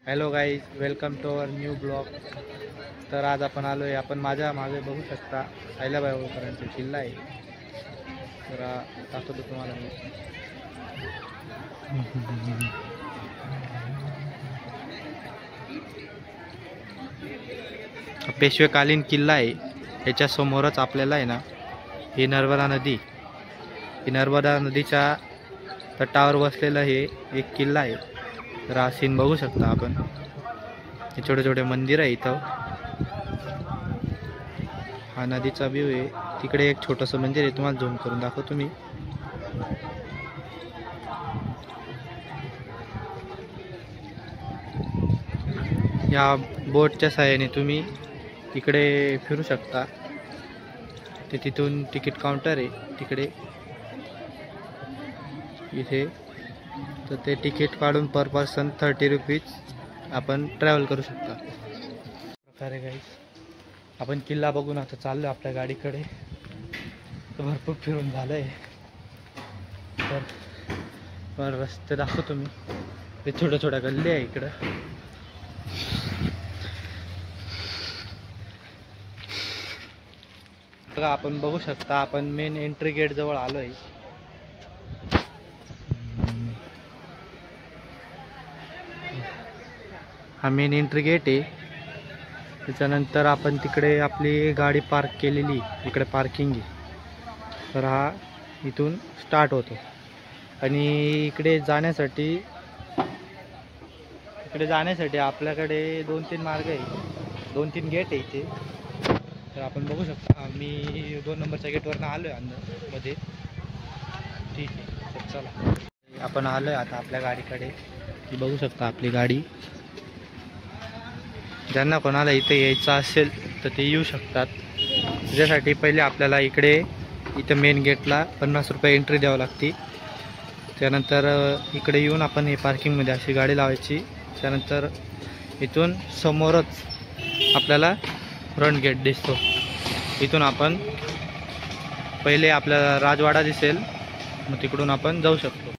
Hello guys, welcome to our new blog. तर आज आपण आलो आहे, आपण माझ्या मागे बघू शकता अहिल्याबाई होळकरांचा किल्ला आहे. तर दाखवतो तुम्हाला मी. पेशवेकालीन किल्ला आहे. याच्या समोरच आपल्याला आहे ना ही नर्मदा नदी, ही नर्मदा नदीच्या तटावर बसलेलं हे एक किल्ला आहे. तर हा सीन बघू शकता आपण. हे छोटे छोटे मंदिर आहे इथं. हा नदीचा व्ह्यू आहे. तिकडे एक छोटंसं मंदिर आहे, तुम्हाला झूम करून दाखवतो मी. या बोटच्या साहाय्याने तुम्ही इकडे फिरू शकता. ते तिथून तिकीट काउंटर आहे तिकडे इथे. तर ते तिकीट काढून पर पर्सन 30 रुपीज आपण ट्रॅव्हल करू शकता. प्रकारे गाईस आपण किल्ला बघून आता चाललो आपल्या गाडीकडे. तर भरपूर फिरून झालं आहे. तर रस्ते दाखवतो मी. ते छोट्या छोट्या गल्ली आहे इकडं. बघा, आपण बघू शकता आपण मेन एंट्री गेट जवळ आलो आहे. हा मेन एंट्री गेट आहे. त्याच्यानंतर आपण तिकडे आपली गाडी पार्क केलेली, इकडे पार्किंग आहे. तर हा इथून स्टार्ट होतो. आणि इकडे जाण्यासाठी आपल्याकडे 2-3 मार्ग आहे, 2-3 गेट आहे इथे. तर आपण बघू शकता मी 2 नंबरच्या गेटवरनं आलो आहे अंदर मध्ये. ठीक आहे, तर चला आपण आलो आहे आता आपल्या गाडीकडे. ती बघू शकता आपली गाडी. ज्यांना कोणाला इथे यायचं असेल तर ते येऊ शकतात. त्याच्यासाठी पहिले आपल्याला इथं मेन गेटला 50 रुपये एंट्री द्यावं लागते. त्यानंतर इकडे येऊन आपण हे पार्किंगमध्ये अशी गाडी लावायची. त्यानंतर इथून समोरच आपल्याला फ्रंट गेट दिसतो. इथून आपण पहिले आपल्याला राजवाडा दिसेल, मग तिकडून आपण जाऊ शकतो.